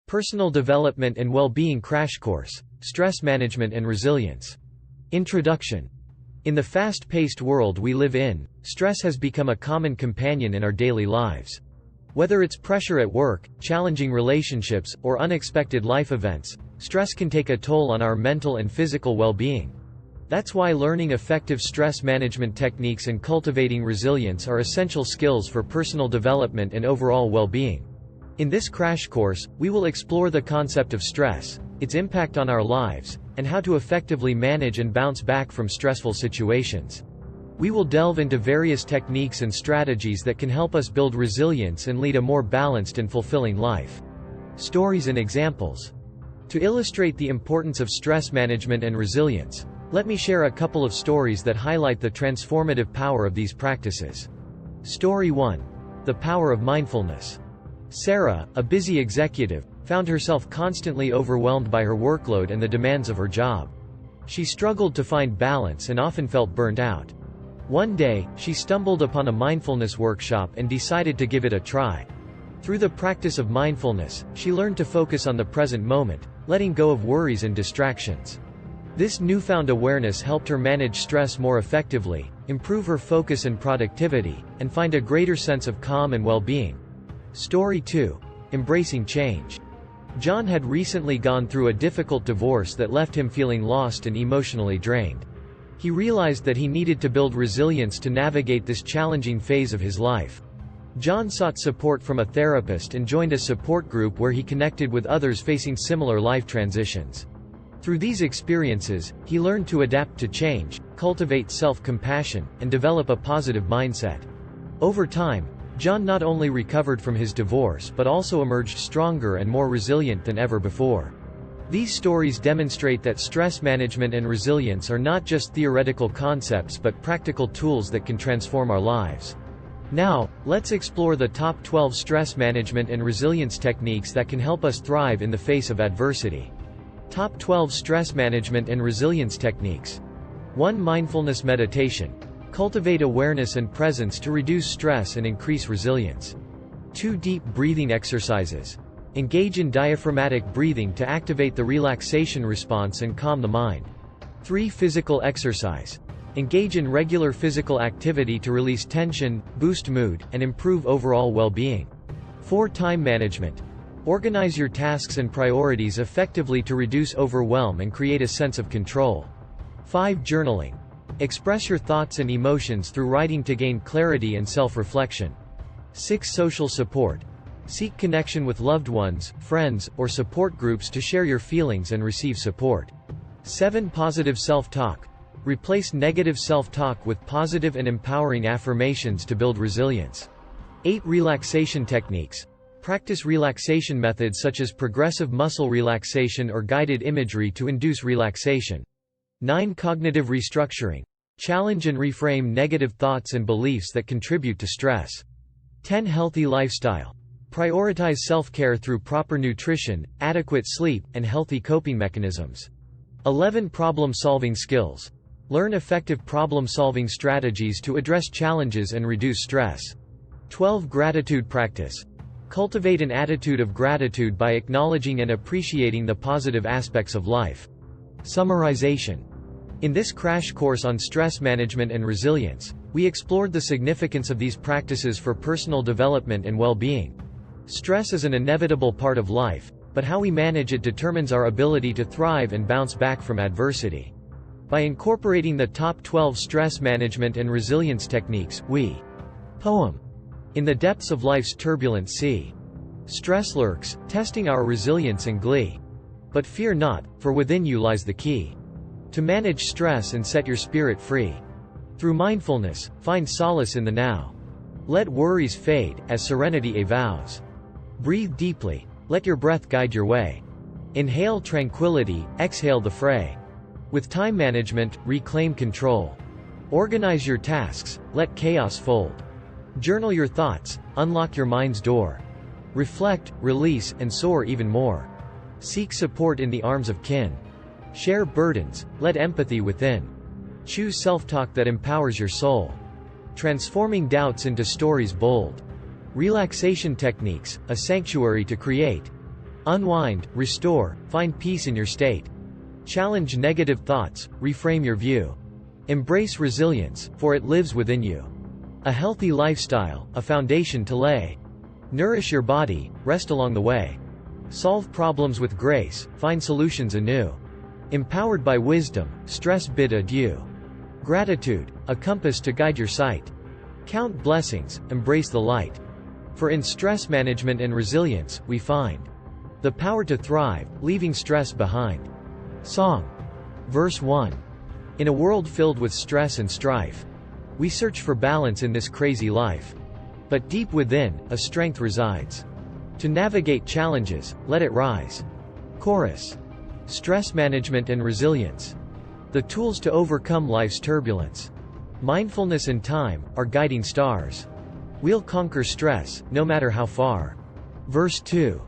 Personal Development and Well-Being Crash Course, Stress Management and Resilience. Introduction. In the fast-paced world we live in, stress has become a common companion in our daily lives. Whether it's pressure at work, challenging relationships, or unexpected life events, stress can take a toll on our mental and physical well-being. That's why learning effective stress management techniques and cultivating resilience are essential skills for personal development and overall well-being. In this crash course, we will explore the concept of stress, its impact on our lives, and how to effectively manage and bounce back from stressful situations. We will delve into various techniques and strategies that can help us build resilience and lead a more balanced and fulfilling life. Stories and examples. To illustrate the importance of stress management and resilience, let me share a couple of stories that highlight the transformative power of these practices. Story 1. The Power of Mindfulness. Sarah, a busy executive, found herself constantly overwhelmed by her workload and the demands of her job. She struggled to find balance and often felt burnt out. One day, she stumbled upon a mindfulness workshop and decided to give it a try. Through the practice of mindfulness, she learned to focus on the present moment, letting go of worries and distractions. This newfound awareness helped her manage stress more effectively, improve her focus and productivity, and find a greater sense of calm and well-being. Story 2. Embracing Change. John had recently gone through a difficult divorce that left him feeling lost and emotionally drained. He realized that he needed to build resilience to navigate this challenging phase of his life. John sought support from a therapist and joined a support group where he connected with others facing similar life transitions. Through these experiences, he learned to adapt to change, cultivate self-compassion, and develop a positive mindset. Over time, John not only recovered from his divorce but also emerged stronger and more resilient than ever before. These stories demonstrate that stress management and resilience are not just theoretical concepts but practical tools that can transform our lives. Now, let's explore the top 12 stress management and resilience techniques that can help us thrive in the face of adversity. Top 12 Stress Management and Resilience Techniques. 1. Mindfulness Meditation. Cultivate awareness and presence to reduce stress and increase resilience. 2. Deep breathing exercises. Engage in diaphragmatic breathing to activate the relaxation response and calm the mind. 3. Physical exercise. Engage in regular physical activity to release tension, boost mood, and improve overall well-being. 4. Time management. Organize your tasks and priorities effectively to reduce overwhelm and create a sense of control. 5. Journaling. Express your thoughts and emotions through writing to gain clarity and self-reflection. 6. Social support. Seek connection with loved ones, friends, or support groups to share your feelings and receive support. 7. Positive self-talk. Replace negative self-talk with positive and empowering affirmations to build resilience. 8. Relaxation techniques. Practice relaxation methods such as progressive muscle relaxation or guided imagery to induce relaxation. 9. Cognitive restructuring. Challenge and reframe negative thoughts and beliefs that contribute to stress. 10. Healthy lifestyle. Prioritize self-care through proper nutrition, adequate sleep, and healthy coping mechanisms. 11. Problem-solving skills. Learn effective problem-solving strategies to address challenges and reduce stress. 12. Gratitude practice. Cultivate an attitude of gratitude by acknowledging and appreciating the positive aspects of life. Summarization. In this crash course on stress management and resilience, we explored the significance of these practices for personal development and well-being. Stress is an inevitable part of life, but how we manage it determines our ability to thrive and bounce back from adversity. By incorporating the top 12 stress management and resilience techniques, we poem. In the depths of life's turbulent sea, stress lurks, testing our resilience and glee. But fear not, for within you lies the key to manage stress and set your spirit free. Through mindfulness, find solace in the now. Let worries fade, as serenity avows. Breathe deeply, let your breath guide your way. Inhale tranquility, exhale the fray. With time management, reclaim control. Organize your tasks, let chaos fold. Journal your thoughts, unlock your mind's door. Reflect, release, and soar even more. Seek support in the arms of kin. Share burdens, let empathy within. Choose self-talk that empowers your soul. Transforming doubts into stories bold. Relaxation techniques, a sanctuary to create. Unwind, restore, find peace in your state. Challenge negative thoughts, reframe your view. Embrace resilience, for it lives within you. A healthy lifestyle, a foundation to lay. Nourish your body, rest along the way. Solve problems with grace, find solutions anew. Empowered by wisdom, stress bid adieu. Gratitude, a compass to guide your sight. Count blessings, embrace the light. For in stress management and resilience, we find the power to thrive, leaving stress behind. Song. Verse 1. In a world filled with stress and strife, we search for balance in this crazy life. But deep within, a strength resides. To navigate challenges, let it rise. Chorus. Stress management and resilience. The tools to overcome life's turbulence. Mindfulness and time, are guiding stars. We'll conquer stress, no matter how far. Verse 2.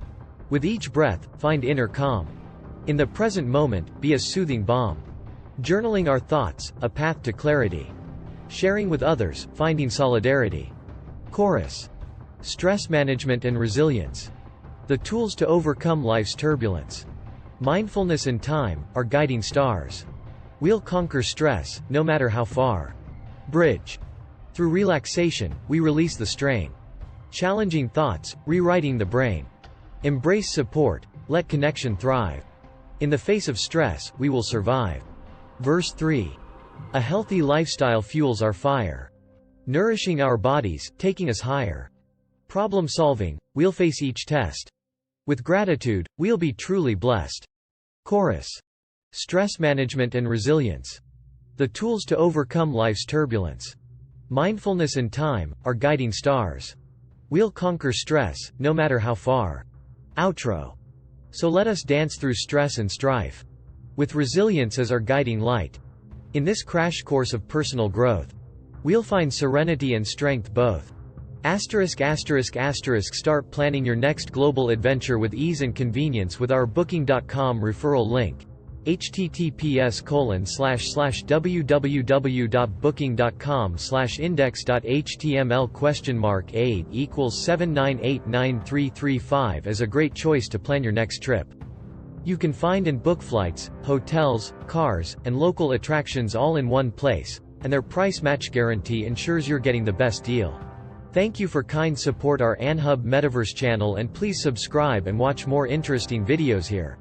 With each breath, find inner calm. In the present moment, be a soothing balm. Journaling our thoughts, a path to clarity. Sharing with others, finding solidarity. Chorus. Stress management and resilience. The tools to overcome life's turbulence. Mindfulness and time, are guiding stars. We'll conquer stress, no matter how far. Bridge. Through relaxation, we release the strain. Challenging thoughts, rewriting the brain. Embrace support, let connection thrive. In the face of stress, we will survive. Verse 3. A healthy lifestyle fuels our fire. Nourishing our bodies, taking us higher. Problem solving, we'll face each test. With gratitude, we'll be truly blessed. Chorus. Stress management and resilience. The tools to overcome life's turbulence. Mindfulness and time, are guiding stars. We'll conquer stress, no matter how far. Outro. So let us dance through stress and strife, with resilience as our guiding light. In this crash course of personal growth, we'll find serenity and strength both. *****. Start planning your next global adventure with ease and convenience with our Booking.com referral link. https://www.booking.com/index.html?8 equals 7989335 is a great choice to plan your next trip. You can find and book flights, hotels, cars, and local attractions all in one place, and their price match guarantee ensures you're getting the best deal. Thank you for kind support our AnHub Metaverse channel, and please subscribe and watch more interesting videos here.